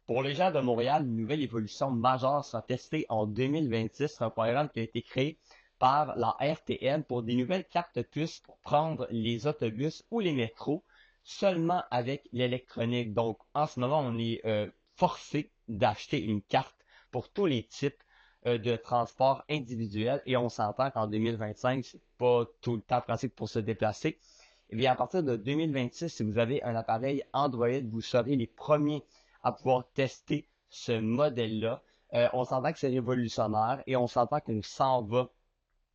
Pour les gens de Montréal, une nouvelle évolution majeure sera testée en 2026. C'est un programme qui a été créé par la RTM pour des nouvelles cartes puces pour prendre les autobus ou les métros seulement avec l'électronique. Donc, en ce moment, on est forcé d'acheter une carte pour tous les types de transport individuel et on s'entend qu'en 2025, c'est pas tout le temps pratique pour se déplacer. Eh bien, à partir de 2026, si vous avez un appareil Android, vous serez les premiers à pouvoir tester ce modèle-là. On s'entend que c'est révolutionnaire et on s'entend qu'on s'en va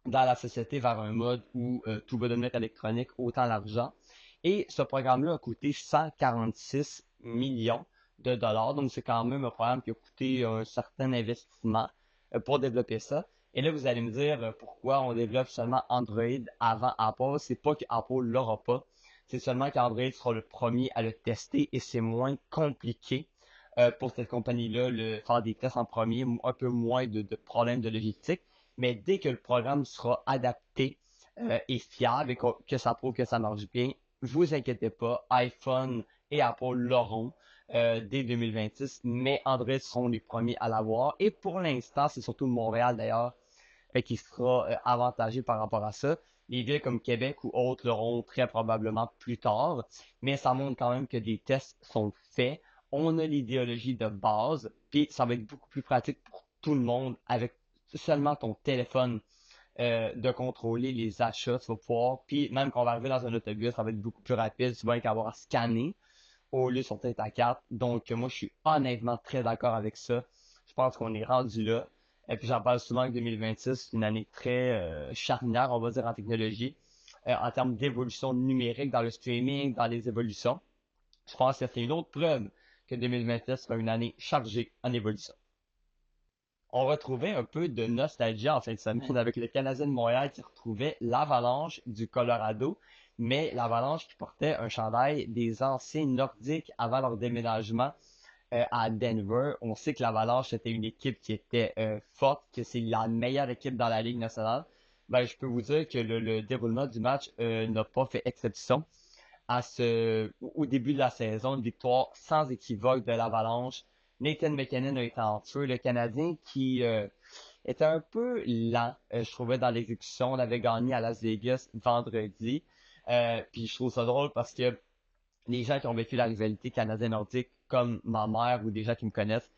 dans la société vers un mode où tout va devenir électronique, autant l'argent. Et ce programme-là a coûté 146 millions de dollars. Donc, c'est quand même un programme qui a coûté un certain investissement pour développer ça. Et là, vous allez me dire pourquoi on développe seulement Android avant Apple. C'est pas qu'Apple l'aura pas. C'est seulement qu'Android sera le premier à le tester et c'est moins compliqué pour cette compagnie-là, faire des tests en premier, un peu moins de problèmes de logistique. Mais dès que le programme sera adapté et fiable et que ça prouve que ça marche bien, vous inquiétez pas, iPhone et Apple l'auront dès 2026, mais Android seront les premiers à l'avoir. Et pour l'instant, c'est surtout Montréal d'ailleurs qui sera avantagé par rapport à ça. Les villes comme Québec ou autres l'auront très probablement plus tard, mais ça montre quand même que des tests sont faits. On a l'idéologie de base, puis ça va être beaucoup plus pratique pour tout le monde avec seulement ton téléphone de contrôler les achats, tu vas pouvoir, puis même quand on va arriver dans un autobus, ça va être beaucoup plus rapide, tu vas qu'avoir à scanner au lieu de sortir ta carte. Donc moi je suis honnêtement très d'accord avec ça. Je pense qu'on est rendu là. Et puis j'en parle souvent que 2026, c'est une année très charnière, on va dire, en technologie, en termes d'évolution numérique dans le streaming, dans les évolutions. Je pense que c'est une autre preuve que 2026 sera une année chargée en évolution. On retrouvait un peu de nostalgie en fin de semaine avec le Canadien de Montréal qui retrouvait l'Avalanche du Colorado, mais l'Avalanche qui portait un chandail des anciens Nordiques avant leur déménagement à Denver. On sait que l'Avalanche était une équipe qui était forte, que c'est la meilleure équipe dans la Ligue nationale. Ben, je peux vous dire que le déroulement du match n'a pas fait exception au début de la saison, une victoire sans équivoque de l'Avalanche. Nathan McKinnon a été en feu. Le Canadien qui était un peu lent, je trouvais, dans l'exécution. On avait gagné à Las Vegas vendredi. Puis je trouve ça drôle parce que les gens qui ont vécu la rivalité canadien-nordique, comme ma mère ou des gens qui me connaissent,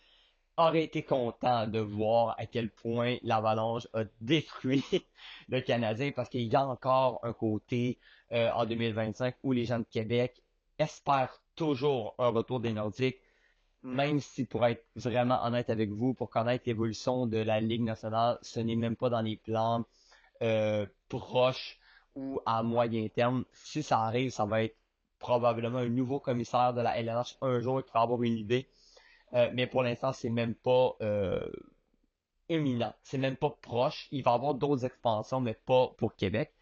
auraient été contents de voir à quel point l'Avalanche a détruit le Canadien parce qu'il y a encore un côté en 2025 où les gens de Québec espèrent toujours un retour des Nordiques, même si pour être vraiment honnête avec vous, pour connaître l'évolution de la Ligue nationale, ce n'est même pas dans les plans proches ou à moyen terme. Si ça arrive, ça va être probablement un nouveau commissaire de la LNH un jour qui va avoir une idée. Mais pour l'instant, c'est même pas imminent. C'est même pas proche. Il va y avoir d'autres expansions, mais pas pour Québec.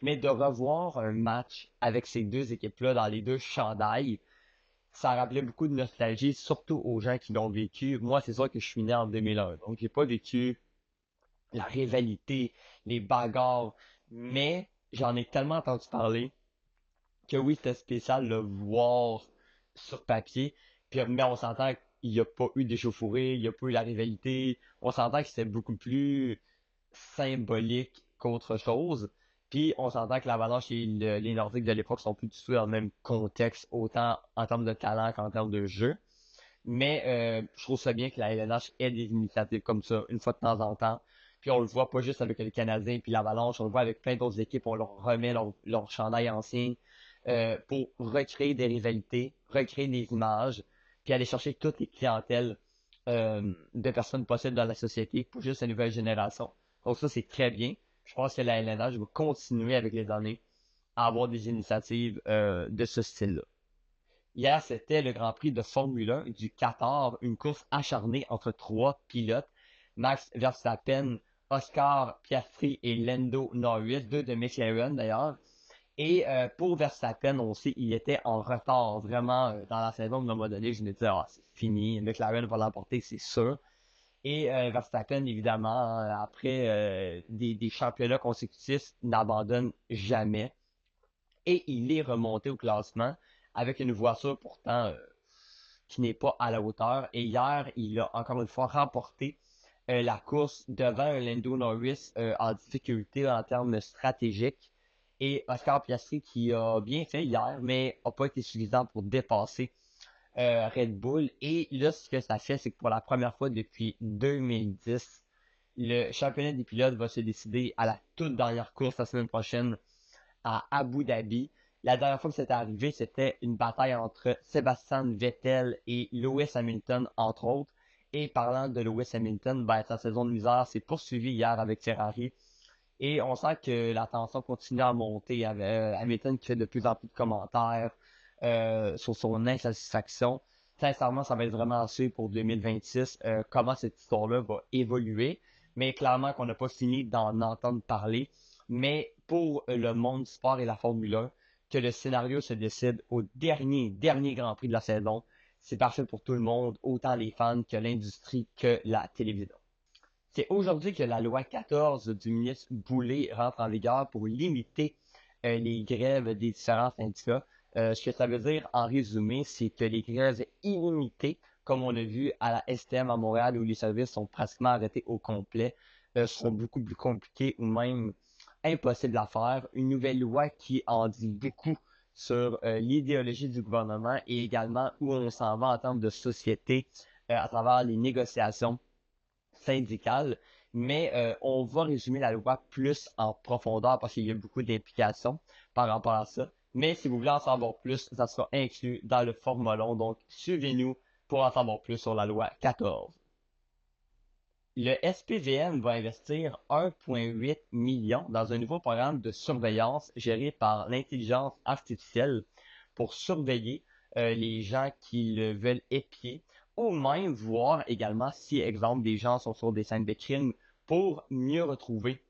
Mais de revoir un match avec ces deux équipes-là dans les deux chandails, ça rappelait beaucoup de nostalgie, surtout aux gens qui l'ont vécu. Moi, c'est sûr que je suis né en 2001, donc j'ai pas vécu la rivalité, les bagarres, mais j'en ai tellement entendu parler que oui, c'était spécial de le voir sur papier. Puis, mais on s'entend qu'il n'y a pas eu d'échauffourée, il n'y a pas eu la rivalité. On s'entend que c'était beaucoup plus symbolique qu'autre chose. Puis on s'entend que l'Avalanche et les Nordiques de l'époque sont plus du tout dans le même contexte, autant en termes de talent qu'en termes de jeu. Mais je trouve ça bien que la LNH ait des initiatives comme ça, une fois de temps en temps. Puis on le voit pas juste avec les Canadiens puis l'Avalanche, on le voit avec plein d'autres équipes, on leur remet leur chandail ancien pour recréer des rivalités, recréer des images, puis aller chercher toutes les clientèles de personnes possibles dans la société, pour juste la nouvelle génération. Donc ça, c'est très bien. Je pense que la LNH va continuer avec les années à avoir des initiatives de ce style-là. Hier, c'était le Grand Prix de Formule 1 du Qatar, une course acharnée entre trois pilotes, Max Verstappen, Oscar Piastri et Lando Norris, deux de McLaren d'ailleurs. Et pour Verstappen, on sait il était en retard vraiment dans la saison. À un moment donné, je me disais, ah, c'est fini, McLaren va l'emporter, c'est sûr. Et Verstappen, évidemment, après des championnats consécutifs, n'abandonne jamais. Et il est remonté au classement avec une voiture pourtant qui n'est pas à la hauteur. Et hier, il a encore une fois remporté la course devant un Lando Norris en difficulté en termes stratégiques. Et Oscar Piastri qui a bien fait hier, mais n'a pas été suffisant pour dépasser Red Bull. Et là, ce que ça fait, c'est que pour la première fois depuis 2010, le championnat des pilotes va se décider à la toute dernière course la semaine prochaine à Abu Dhabi. La dernière fois que c'était arrivé, c'était une bataille entre Sebastian Vettel et Lewis Hamilton, entre autres. Et parlant de Lewis Hamilton, ben, sa saison de misère s'est poursuivie hier avec Ferrari. Et on sent que la tension continue à monter avec Hamilton qui fait de plus en plus de commentaires sur son insatisfaction. Sincèrement, ça va être vraiment assez pour 2026 comment cette histoire-là va évoluer. Mais clairement qu'on n'a pas fini d'en entendre parler. Mais pour le monde du sport et la Formule 1, que le scénario se décide au dernier Grand Prix de la saison, c'est parfait pour tout le monde, autant les fans que l'industrie que la télévision. C'est aujourd'hui que la loi 14 du ministre Boulay rentre en vigueur pour limiter les grèves des différents syndicats. Ce que ça veut dire en résumé, c'est que les grèves illimitées, comme on a vu à la STM à Montréal où les services sont pratiquement arrêtés au complet, seront beaucoup plus compliquées ou même impossibles à faire. Une nouvelle loi qui en dit beaucoup sur l'idéologie du gouvernement et également où on s'en va en termes de société à travers les négociations syndicales. Mais on va résumer la loi plus en profondeur parce qu'il y a beaucoup d'implications par rapport à ça. Mais si vous voulez en savoir plus, ça sera inclus dans le format long. Donc, suivez-nous pour en savoir plus sur la loi 14. Le SPVM va investir 1,8 million dans un nouveau programme de surveillance géré par l'intelligence artificielle pour surveiller les gens qui le veulent épier ou même voir également si, exemple, des gens sont sur des scènes de crime pour mieux retrouver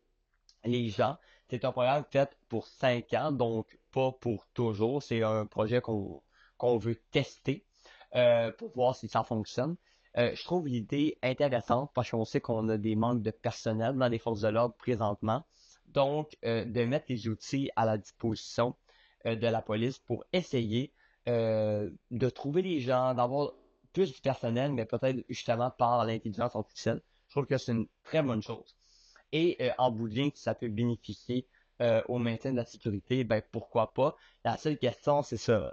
les gens. C'est un programme fait pour 5 ans, donc pas pour toujours. C'est un projet qu'on veut tester pour voir si ça fonctionne. Je trouve l'idée intéressante parce qu'on sait qu'on a des manques de personnel dans les forces de l'ordre présentement. Donc, de mettre les outils à la disposition de la police pour essayer de trouver les gens, d'avoir plus de personnel, mais peut-être justement par l'intelligence artificielle. Je trouve que c'est une très bonne chose. Et en bout de ligne, si ça peut bénéficier au maintien de la sécurité, ben pourquoi pas. La seule question, c'est ça.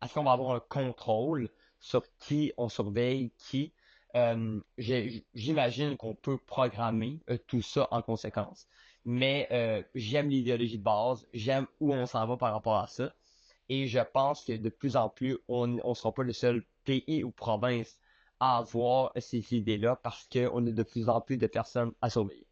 Est-ce qu'on va avoir un contrôle sur qui on surveille, qui j'imagine qu'on peut programmer tout ça en conséquence. Mais j'aime l'idéologie de base, j'aime où on s'en va par rapport à ça. Et je pense que de plus en plus, on ne sera pas le seul pays ou province à avoir ces idées-là parce qu'on a de plus en plus de personnes à surveiller.